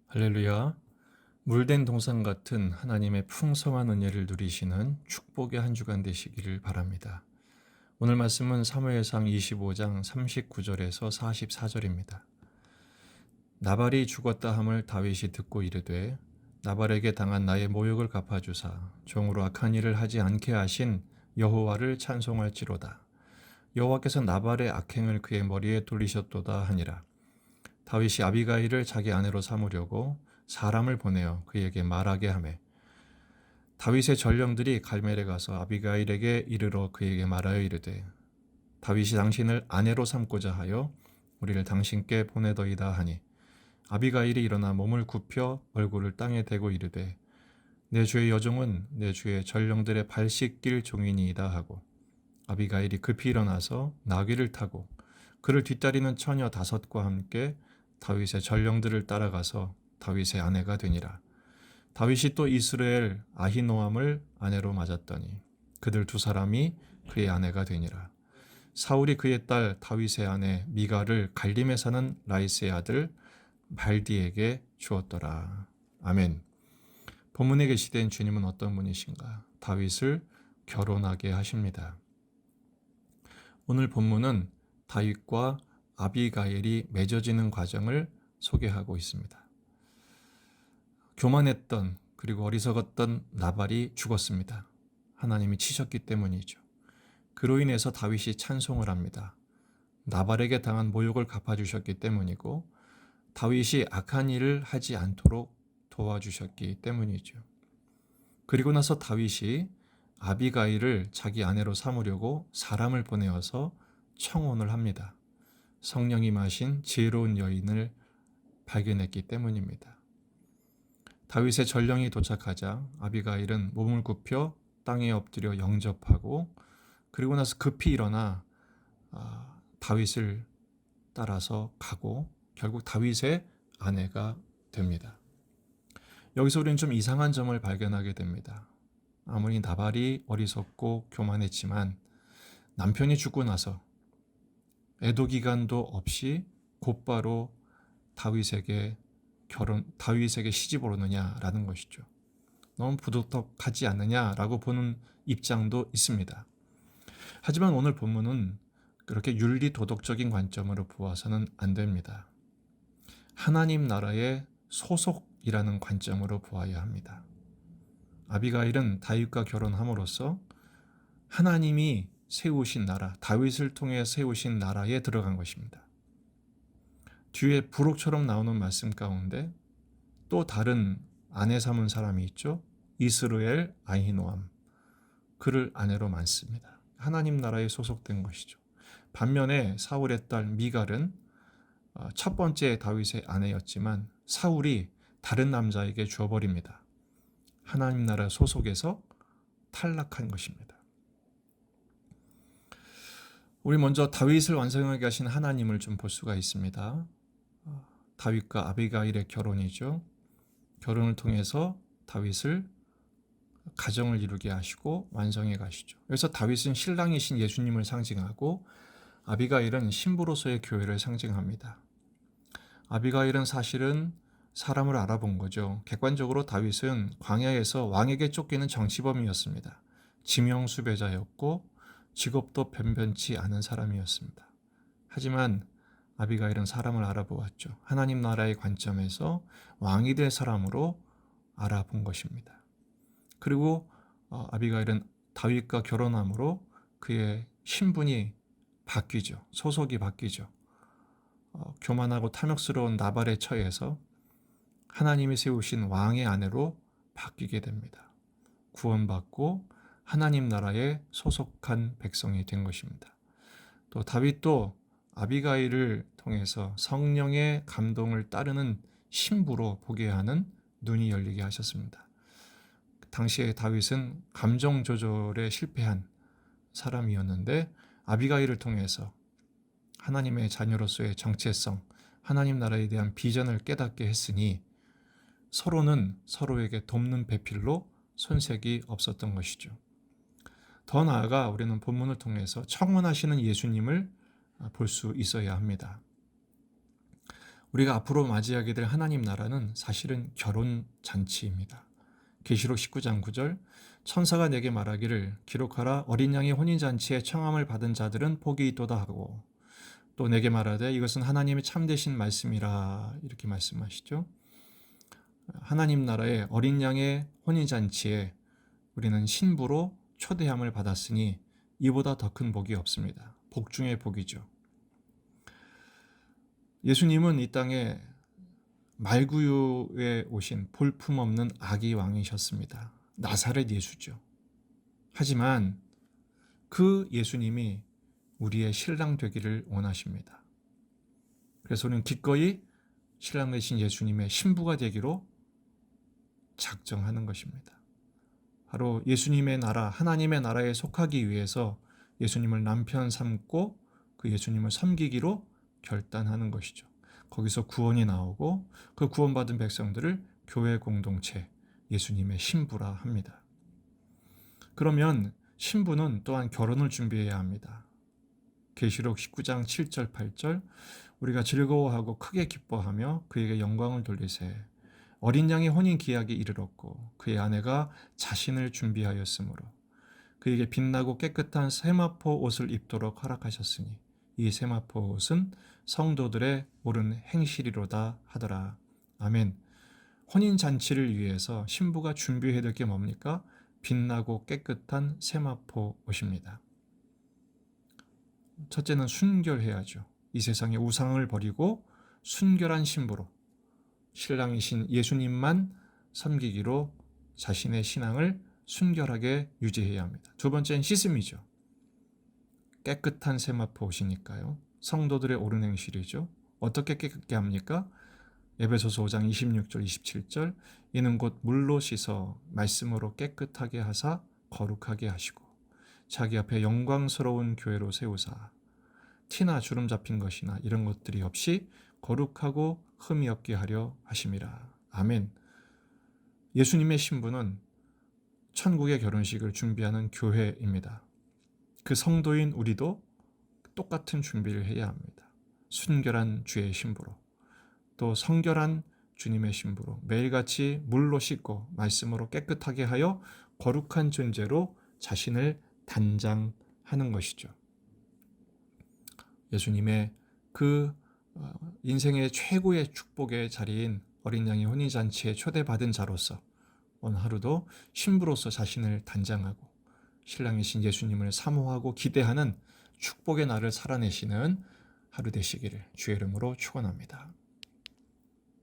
할렐루야. 물된 동산 같은 하나님의 풍성한 은혜를 누리시는 축복의 한 주간 되시기를 바랍니다. 오늘 말씀은 사무엘상 25장 39절에서 44절입니다. 나발이 죽었다 함을 다윗이 듣고 이르되 나발에게 당한 나의 모욕을 갚아주사 종으로 악한 일을 하지 않게 하신 여호와를 찬송할지로다. 여호와께서 나발의 악행을 그의 머리에 돌리셨도다 하니라. 다윗이 아비가일을 자기 아내로 삼으려고 사람을 보내어 그에게 말하게 하매 다윗의 전령들이 갈멜에 가서 아비가일에게 이르러 그에게 말하여 이르되 다윗이 당신을 아내로 삼고자 하여 우리를 당신께 보내더이다 하니 아비가일이 일어나 몸을 굽혀 얼굴을 땅에 대고 이르되 내 주의 여종은 내 주의 전령들의 발 씻길 종이니이다 하고 아비가일이 급히 일어나서 나귀를 타고 그를 뒤따르는 처녀 5과 함께 다윗의 전령들을 따라가서 다윗의 아내가 되니라. 다윗이 또 이스라엘 아히노암을 아내로 맞았더니 그들 2사람이 그의 아내가 되니라. 사울이 그의 딸 다윗의 아내 미갈을 갈림에 사는 라이스의 아들 발디에게 주었더라. 아멘. 본문에 계시된 주님은 어떤 분이신가? 다윗을 결혼하게 하십니다. 오늘 본문은 다윗과 아비가일이 맺어지는 과정을 소개하고 있습니다. 교만했던 그리고 어리석었던 나발이 죽었습니다. 하나님이 치셨기 때문이죠. 그로 인해서 다윗이 찬송을 합니다. 나발에게 당한 모욕을 갚아주셨기 때문이고 다윗이 악한 일을 하지 않도록 도와주셨기 때문이죠. 그리고 나서 다윗이 아비가일을 자기 아내로 삼으려고 사람을 보내어서 청혼을 합니다. 성령이 마신 지혜로운 여인을 발견했기 때문입니다. 다윗의 전령이 도착하자 아비가일은 몸을 굽혀 땅에 엎드려 영접하고 그리고 나서 급히 일어나 다윗을 따라서 가고 결국 다윗의 아내가 됩니다. 여기서 우리는 좀 이상한 점을 발견하게 됩니다. 아무리 나발이 어리석고 교만했지만 남편이 죽고 나서 애도 기간도 없이 곧바로 다윗에게 시집을 오느냐라는 것이죠. 너무 부도덕하지 않느냐라고 보는 입장도 있습니다. 하지만 오늘 본문은 그렇게 윤리 도덕적인 관점으로 보아서는 안 됩니다. 하나님 나라의 소속이라는 관점으로 보아야 합니다. 아비가일은 다윗과 결혼함으로써 하나님이 세우신 나라, 다윗을 통해 세우신 나라에 들어간 것입니다. 뒤에 부록처럼 나오는 말씀 가운데 또 다른 아내 삼은 사람이 있죠. 이스라엘 아히노암. 그를 아내로 많습니다. 하나님 나라에 소속된 것이죠. 반면에 사울의 딸 미갈은 첫 번째 다윗의 아내였지만 사울이 다른 남자에게 주어버립니다. 하나님 나라 소속에서 탈락한 것입니다. 우리 먼저 다윗을 완성하게 하신 하나님을 좀 볼 수가 있습니다. 다윗과 아비가일의 결혼이죠. 결혼을 통해서 다윗을 가정을 이루게 하시고 완성해 가시죠. 그래서 다윗은 신랑이신 예수님을 상징하고 아비가일은 신부로서의 교회를 상징합니다. 아비가일은 사실은 사람을 알아본 거죠. 객관적으로 다윗은 광야에서 왕에게 쫓기는 정치범이었습니다. 지명수배자였고 직업도 변변치 않은 사람이었습니다. 하지만 아비가일은 사람을 알아보았죠. 하나님 나라의 관점에서 왕이 될 사람으로 알아본 것입니다. 그리고 아비가일은 다윗과 결혼함으로 그의 신분이 바뀌죠. 소속이 바뀌죠. 교만하고 탐욕스러운 나발의 처에서 하나님이 세우신 왕의 아내로 바뀌게 됩니다. 구원받고 하나님 나라에 소속한 백성이 된 것입니다. 또 다윗도 아비가일을 통해서 성령의 감동을 따르는 신부로 보게 하는 눈이 열리게 하셨습니다. 당시에 다윗은 감정 조절에 실패한 사람이었는데 아비가일을 통해서 하나님의 자녀로서의 정체성, 하나님 나라에 대한 비전을 깨닫게 했으니 서로는 서로에게 돕는 배필로 손색이 없었던 것이죠. 더 나아가 우리는 본문을 통해서 청혼하시는 예수님을 볼 수 있어야 합니다. 우리가 앞으로 맞이하게 될 하나님 나라는 사실은 결혼 잔치입니다. 계시록 19장 9절 천사가 내게 말하기를 기록하라 어린 양의 혼인 잔치에 청함을 받은 자들은 복이 있도다 하고 또 내게 말하되 이것은 하나님의 참되신 말씀이라 이렇게 말씀하시죠. 하나님 나라의 어린 양의 혼인 잔치에 우리는 신부로 초대함을 받았으니 이보다 더 큰 복이 없습니다. 복 중의 복이죠. 예수님은 이 땅에 말구유에 오신 볼품없는 아기 왕이셨습니다. 나사렛 예수죠. 하지만 그 예수님이 우리의 신랑 되기를 원하십니다. 그래서 우리는 기꺼이 신랑 되신 예수님의 신부가 되기로 작정하는 것입니다. 바로 예수님의 나라, 하나님의 나라에 속하기 위해서 예수님을 남편 삼고 그 예수님을 섬기기로 결단하는 것이죠. 거기서 구원이 나오고 그 구원받은 백성들을 교회 공동체, 예수님의 신부라 합니다. 그러면 신부는 또한 결혼을 준비해야 합니다. 계시록 19장 7절 8절 우리가 즐거워하고 크게 기뻐하며 그에게 영광을 돌리세 어린 양의 혼인 기약이 이르렀고 그의 아내가 자신을 준비하였으므로 그에게 빛나고 깨끗한 세마포 옷을 입도록 허락하셨으니 이 세마포 옷은 성도들의 옳은 행실이로다 하더라. 아멘. 혼인잔치를 위해서 신부가 준비해야 될 게 뭡니까? 빛나고 깨끗한 세마포 옷입니다. 첫째는 순결해야죠. 이 세상의 우상을 버리고 순결한 신부로 신랑이신 예수님만 섬기기로 자신의 신앙을 순결하게 유지해야 합니다. 두 번째는 씻음이죠. 깨끗한 세마포 옷이니까요. 성도들의 옳은 행실이죠. 어떻게 깨끗게 합니까? 에베소서 5장 26절 27절 이는 곧 물로 씻어 말씀으로 깨끗하게 하사 거룩하게 하시고 자기 앞에 영광스러운 교회로 세우사 티나 주름 잡힌 것이나 이런 것들이 없이 거룩하고 흠이 없게 하려 하심이라. 아멘. 예수님의 신부는 천국의 결혼식을 준비하는 교회입니다. 그 성도인 우리도 똑같은 준비를 해야 합니다. 순결한 주의 신부로 또 성결한 주님의 신부로 매일같이 물로 씻고 말씀으로 깨끗하게 하여 거룩한 존재로 자신을 단장하는 것이죠. 예수님의 그 인생의 최고의 축복의 자리인 어린 양의 혼인잔치에 초대받은 자로서 오늘 하루도 신부로서 자신을 단장하고 신랑이신 예수님을 사모하고 기대하는 축복의 날을 살아내시는 하루 되시기를 주의 이름으로 축원합니다.